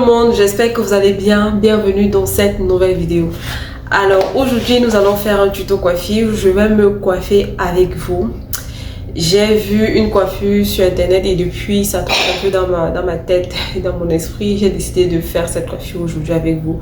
le monde, j'espère que vous allez bien. Bienvenue dans cette nouvelle vidéo. Alors aujourd'hui nous allons faire un tuto coiffure. Je vais me coiffer avec vous. J'ai vu une coiffure sur internet et depuis ça tourne un peu dans ma tête et dans mon esprit. J'ai décidé de faire cette coiffure aujourd'hui avec vous.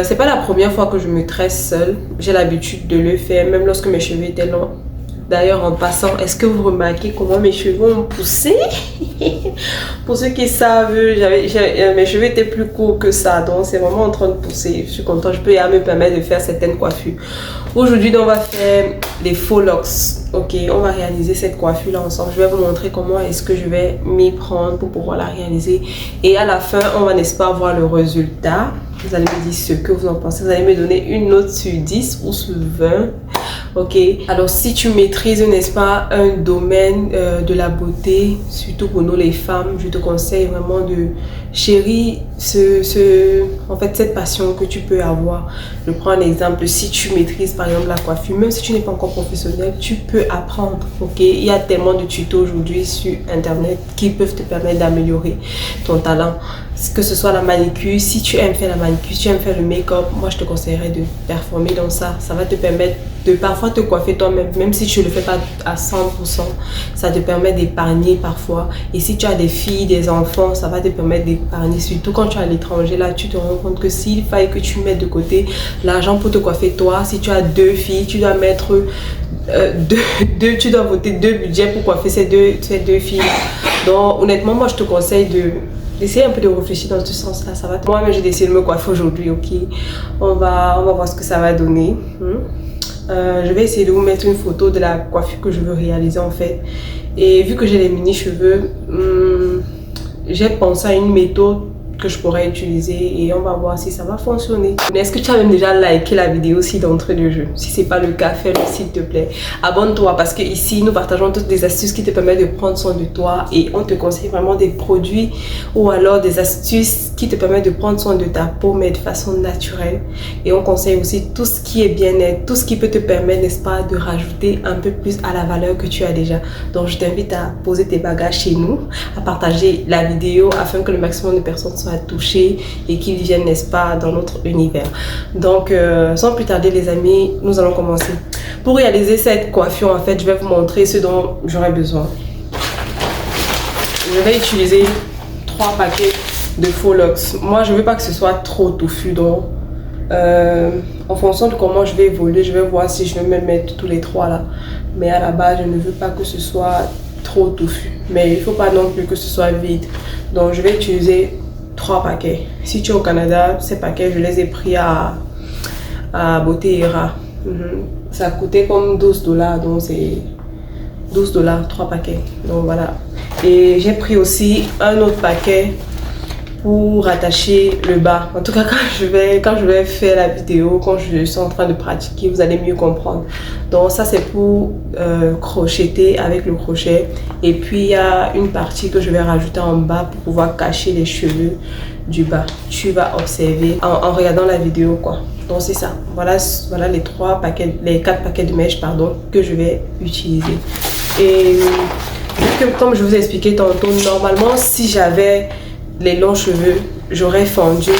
C'est pas la première fois que je me tresse seule. J'ai l'habitude de le faire même lorsque mes cheveux étaient longs. D'ailleurs, en passant, est-ce que vous remarquez comment mes cheveux ont poussé? Pour ceux qui savent, mes cheveux étaient plus courts que ça, donc c'est vraiment en train de pousser. Je suis contente, je peux me permettre de faire certaines coiffures. Aujourd'hui, on va faire les faux locks. Ok, on va réaliser cette coiffure là ensemble. Je vais vous montrer comment est-ce que je vais m'y prendre pour pouvoir la réaliser. Et à la fin, on va, n'est-ce pas, voir le résultat. Vous allez me dire ce que vous en pensez. Vous allez me donner une note sur 10 ou sur 20. Ok, alors si tu maîtrises, n'est-ce pas, un domaine de la beauté, surtout pour nous les femmes, je te conseille vraiment de chérir en fait, cette passion que tu peux avoir. Je prends un exemple, si tu maîtrises par exemple la coiffure, même si tu n'es pas encore professionnel, tu peux apprendre. Ok, il y a tellement de tutos aujourd'hui sur internet qui peuvent te permettre d'améliorer ton talent. Que ce soit la manicure, si tu aimes faire la manicure, si tu aimes faire le make-up, moi je te conseillerais de performer dans ça. Ça va te permettre de parfois te coiffer toi-même, même si tu ne le fais pas à 100%, ça te permet d'épargner parfois. Et si tu as des filles, des enfants, ça va te permettre d'épargner. Surtout quand tu es à l'étranger, là tu te rends compte que s'il faille que tu mettes de côté l'argent pour te coiffer toi, si tu as 2 filles, tu dois mettre tu dois voter 2 budgets pour coiffer ces deux filles. Donc honnêtement, moi je te conseille d'essayer un peu de réfléchir dans ce sens-là. Ça va. Moi-même, j'ai décidé de me coiffer aujourd'hui, ok. On va voir ce que ça va donner. Je vais essayer de vous mettre une photo de la coiffure que je veux réaliser en fait. Et vu que j'ai les mini-cheveux, j'ai pensé à une méthode que je pourrais utiliser et on va voir si ça va fonctionner. Est-ce que tu as même déjà liké la vidéo aussi d'entrée de jeu? Si c'est pas le cas, fais-le s'il te plaît. Abonne-toi parce que ici nous partageons toutes des astuces qui te permettent de prendre soin de toi et on te conseille vraiment des produits ou alors des astuces qui te permettent de prendre soin de ta peau mais de façon naturelle. Et on conseille aussi tout ce qui est bien-être, tout ce qui peut te permettre, n'est-ce pas, de rajouter un peu plus à la valeur que tu as déjà. Donc je t'invite à poser tes bagages chez nous, à partager la vidéo afin que le maximum de personnes soient touchés et qu'ils viennent, n'est-ce pas, dans notre univers. Donc sans plus tarder les amis, nous allons commencer. Pour réaliser cette coiffure en fait, je vais vous montrer ce dont j'aurai besoin. Je vais utiliser 3 paquets de faux locks. Moi je veux pas que ce soit trop touffu, donc en fonction de comment je vais évoluer, je vais voir si je vais me mettre tous les 3 là, mais à la base je ne veux pas que ce soit trop touffu, mais il faut pas non plus que ce soit vide. Donc je vais utiliser 3 paquets. Si tu es au Canada, ces paquets, je les ai pris à Beauté Era. Ça a coûté comme 12 $, donc c'est 12 $, 3 paquets. Donc voilà. Et j'ai pris aussi un autre paquet pour attacher le bas. En tout cas, quand je vais faire la vidéo, quand je suis en train de pratiquer, vous allez mieux comprendre. Donc ça, c'est pour crocheter avec le crochet. Et puis, il y a une partie que je vais rajouter en bas pour pouvoir cacher les cheveux du bas. Tu vas observer en regardant la vidéo, quoi. Donc c'est ça. Voilà les 4 paquets de mèches, pardon, que je vais utiliser. Et comme je vous ai expliqué tantôt, normalement, si j'avais les longs cheveux, j'aurais fendu,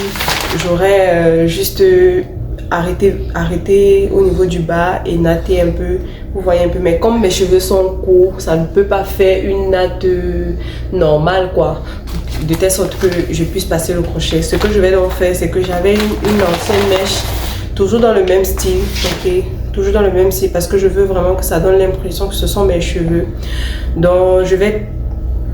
j'aurais juste arrêté au niveau du bas et natté un peu, vous voyez un peu, mais comme mes cheveux sont courts, ça ne peut pas faire une natte normale quoi, de telle sorte que je puisse passer le crochet. Ce que je vais donc faire, c'est que j'avais une ancienne mèche, toujours dans le même style, ok, toujours dans le même style, parce que je veux vraiment que ça donne l'impression que ce sont mes cheveux. Donc je vais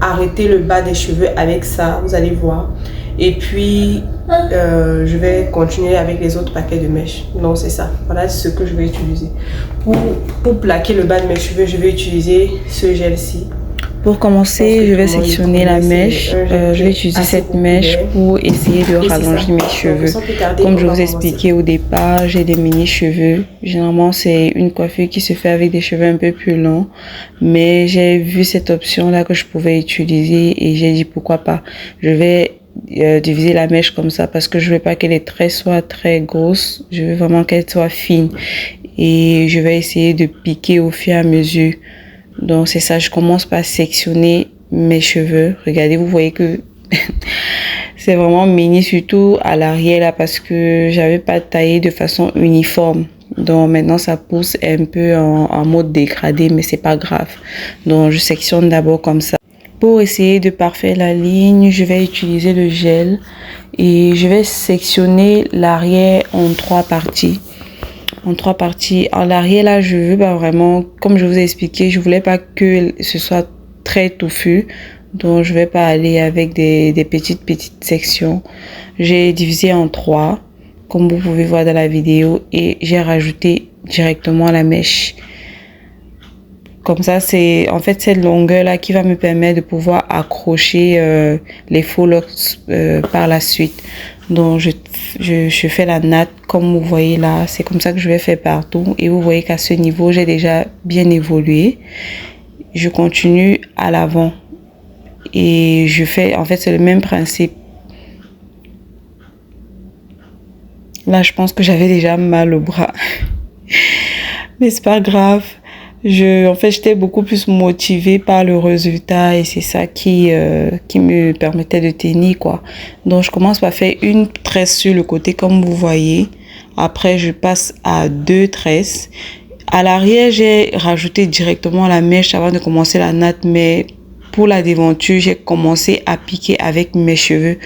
arrêter le bas des cheveux avec ça, vous allez voir. Et puis je vais continuer avec les autres paquets de mèches. Donc c'est ça, voilà ce que je vais utiliser. Pour plaquer le bas de mes cheveux, je vais utiliser ce gel-ci. Pour commencer, je vais sectionner la mèche. Je vais utiliser cette mèche pour essayer de rallonger mes cheveux. Comme je vous ai expliqué au départ, j'ai des mini-cheveux. Généralement, c'est une coiffure qui se fait avec des cheveux un peu plus longs. Mais j'ai vu cette option-là que je pouvais utiliser et j'ai dit pourquoi pas. Je vais diviser la mèche comme ça parce que je veux pas que les traits soient très grosses. Je veux vraiment qu'elle soit fine. Et je vais essayer de piquer au fur et à mesure. Donc c'est ça, je commence par sectionner mes cheveux. Regardez, vous voyez que C'est vraiment mini, surtout à l'arrière là, parce que j'avais pas taillé de façon uniforme. Donc maintenant ça pousse un peu en mode dégradé, mais c'est pas grave. Donc je sectionne d'abord comme ça. Pour essayer de parfaire la ligne, je vais utiliser le gel et je vais sectionner l'arrière en 3 parties. En l'arrière là, je veux pas vraiment, comme je vous ai expliqué, je voulais pas que ce soit très touffu. Donc je vais pas aller avec des petites sections. J'ai divisé en 3, comme vous pouvez voir dans la vidéo, et j'ai rajouté directement la mèche. Comme ça, c'est en fait cette longueur là qui va me permettre de pouvoir accrocher les faux locks par la suite. Donc je fais la natte comme vous voyez là, c'est comme ça que je vais faire partout. Et vous voyez qu'à ce niveau, j'ai déjà bien évolué. Je continue à l'avant et je fais, en fait c'est le même principe. Là, je pense que j'avais déjà mal au bras. Mais c'est pas grave. En fait, j'étais beaucoup plus motivée par le résultat et c'est ça qui me permettait de tenir, quoi. Donc, je commence par faire une tresse sur le côté, comme vous voyez. Après, je passe à 2 tresses. À l'arrière, j'ai rajouté directement la mèche avant de commencer la natte, mais pour la déventure, j'ai commencé à piquer avec mes cheveux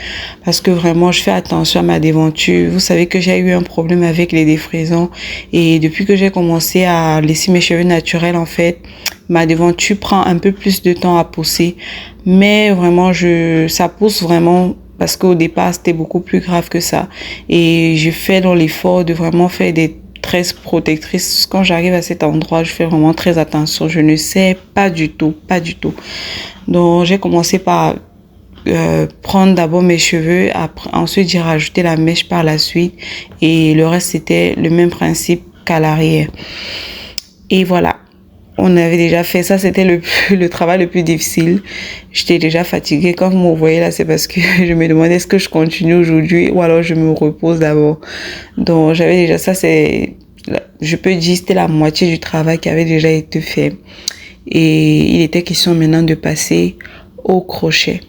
parce que vraiment, je fais attention à ma déventure. Vous savez que j'ai eu un problème avec les défrisants et depuis que j'ai commencé à laisser mes cheveux naturels, en fait, ma déventure prend un peu plus de temps à pousser. Mais vraiment, ça pousse vraiment parce qu'au départ, c'était beaucoup plus grave que ça. Et je fais dans l'effort de vraiment faire des tresses protectrices. Quand j'arrive à cet endroit, je fais vraiment très attention. Je ne sais pas du tout. Donc, j'ai commencé par prendre d'abord mes cheveux, ensuite j'ai rajouté la mèche par la suite et le reste c'était le même principe qu'à l'arrière. Et voilà, on avait déjà fait ça, c'était le travail le plus difficile. J'étais déjà fatiguée, comme vous voyez là, c'est parce que je me demandais est-ce que je continue aujourd'hui ou alors je me repose d'abord. Donc j'avais déjà ça, je peux dire c'était la moitié du travail qui avait déjà été fait. Et il était question maintenant de passer au crochet.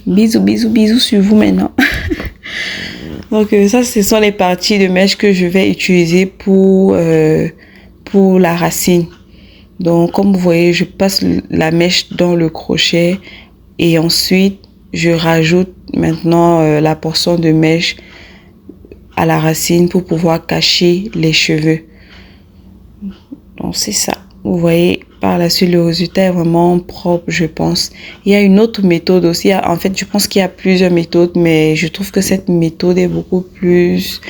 Bisous sur vous maintenant. Donc ça, ce sont les parties de mèche que je vais utiliser pour la racine. Donc comme vous voyez, je passe la mèche dans le crochet et ensuite je rajoute maintenant la portion de mèche à la racine pour pouvoir cacher les cheveux. Donc c'est ça. Vous voyez, par la suite, le résultat est vraiment propre, je pense. Il y a une autre méthode aussi. En fait, je pense qu'il y a plusieurs méthodes, mais je trouve que cette méthode est beaucoup plus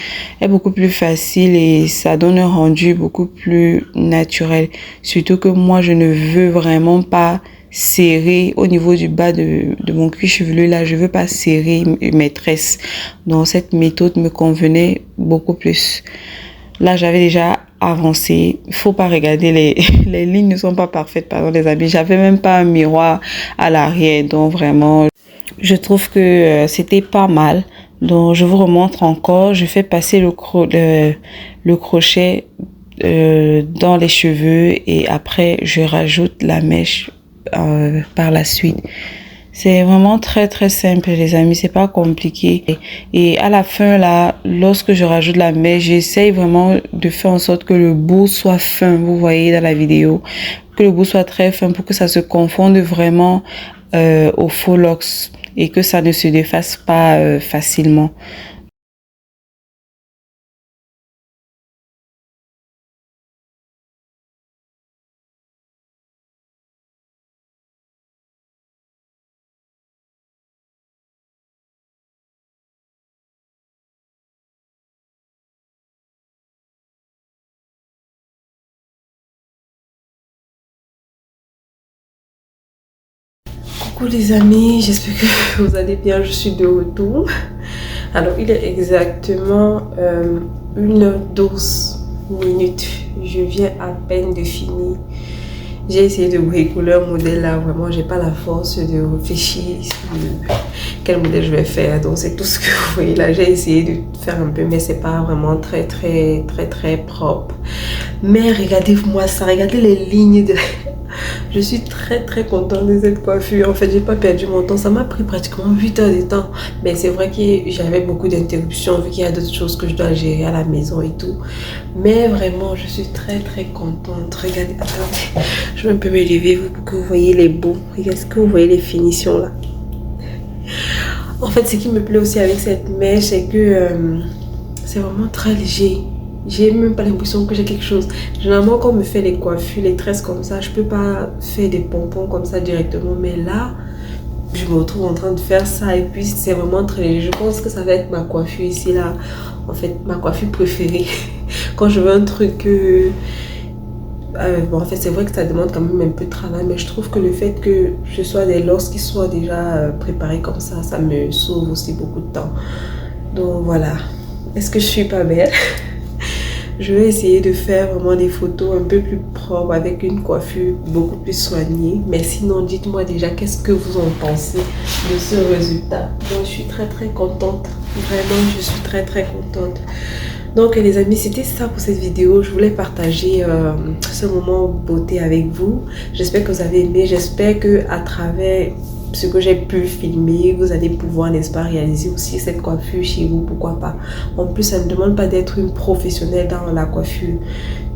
facile et ça donne un rendu beaucoup plus naturel. Surtout que moi, je ne veux vraiment pas serrer au niveau du bas de mon cuir chevelu. Là, je veux pas serrer mes tresses. Donc, cette méthode me convenait beaucoup plus. Là, j'avais déjà avancé. Il faut pas regarder les lignes ne sont pas parfaites, pardon les amis. J'avais même pas un miroir à l'arrière, donc vraiment, je trouve que c'était pas mal. Donc, je vous remontre encore. Je fais passer le crochet dans les cheveux et après, je rajoute la mèche par la suite. C'est vraiment très simple les amis, c'est pas compliqué. Et à la fin là, lorsque je rajoute la mèche, j'essaye vraiment de faire en sorte que le bout soit fin, vous voyez dans la vidéo, que le bout soit très fin pour que ça se confonde vraiment aux faux locks et que ça ne se défasse pas facilement. Coucou les amis, j'espère que vous allez bien, je suis de retour. Alors il est exactement 1h12. Je viens à peine de finir. J'ai essayé de bricoler un modèle là, vraiment j'ai pas la force de réfléchir sur quel modèle je vais faire. Donc c'est tout ce que vous voyez là, j'ai essayé de faire un peu mais c'est pas vraiment très propre. Mais regardez-moi ça, regardez les lignes de... Je suis très contente de cette coiffure. En fait, j'ai pas perdu mon temps. Ça m'a pris pratiquement 8 heures de temps. Mais c'est vrai que j'avais beaucoup d'interruptions vu qu'il y a d'autres choses que je dois gérer à la maison et tout. Mais vraiment, je suis très contente. Regardez, attendez. Je vais un peu me lever pour que vous voyez les beaux. Regardez, est-ce que vous voyez les finitions là? En fait, ce qui me plaît aussi avec cette mèche, c'est que c'est vraiment très léger. J'ai même pas l'impression que j'ai quelque chose. Généralement, quand on me fait les coiffures, les tresses comme ça, je peux pas faire des pompons comme ça directement. Mais là, je me retrouve en train de faire ça et puis c'est vraiment très léger. Je pense que ça va être ma coiffure ici là. En fait, ma coiffure préférée. Quand je veux un truc... bon, en fait, c'est vrai que ça demande quand même un peu de travail, mais je trouve que le fait que ce soit des locks qui soient déjà préparés comme ça me sauve aussi beaucoup de temps. Donc voilà. Est-ce que je suis pas belle? Je vais essayer de faire vraiment des photos un peu plus propres avec une coiffure beaucoup plus soignée. Mais sinon, dites-moi déjà qu'est-ce que vous en pensez de ce résultat. Donc, je suis très contente. Vraiment, je suis très contente. Donc les amis, c'était ça pour cette vidéo. Je voulais partager ce moment beauté avec vous. J'espère que vous avez aimé. J'espère que à travers ce que j'ai pu filmer, vous allez pouvoir, n'est-ce pas, réaliser aussi cette coiffure chez vous, pourquoi pas. En plus, ça ne demande pas d'être une professionnelle dans la coiffure.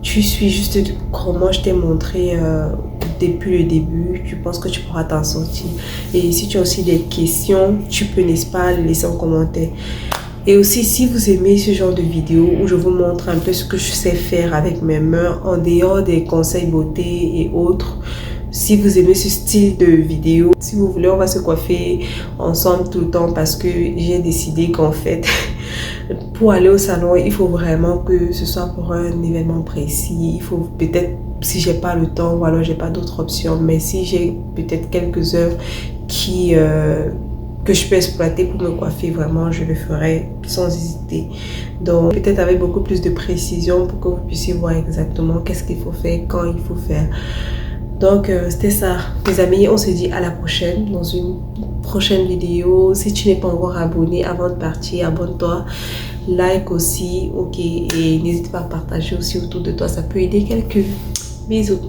Tu suis juste comment je t'ai montré depuis le début. Tu penses que tu pourras t'en sortir. Et si tu as aussi des questions, tu peux, n'est-ce pas, les laisser en commentaire. Et aussi, si vous aimez ce genre de vidéo où je vous montre un peu ce que je sais faire avec mes mains en dehors des conseils beauté et autres, si vous aimez ce style de vidéo, si vous voulez, on va se coiffer ensemble tout le temps parce que j'ai décidé qu'en fait, pour aller au salon, il faut vraiment que ce soit pour un événement précis. Il faut peut-être, si j'ai pas le temps ou alors j'ai pas d'autres options, mais si j'ai peut-être quelques heures que je peux exploiter pour me coiffer, vraiment je le ferai sans hésiter. Donc peut-être avec beaucoup plus de précision pour que vous puissiez voir exactement qu'est-ce qu'il faut faire, quand il faut faire. Donc c'était ça les amis, on se dit à la prochaine dans une prochaine vidéo. Si tu n'es pas encore abonné, avant de partir, abonne-toi, like aussi, ok, et n'hésite pas à partager aussi autour de toi, ça peut aider quelques. Bisous.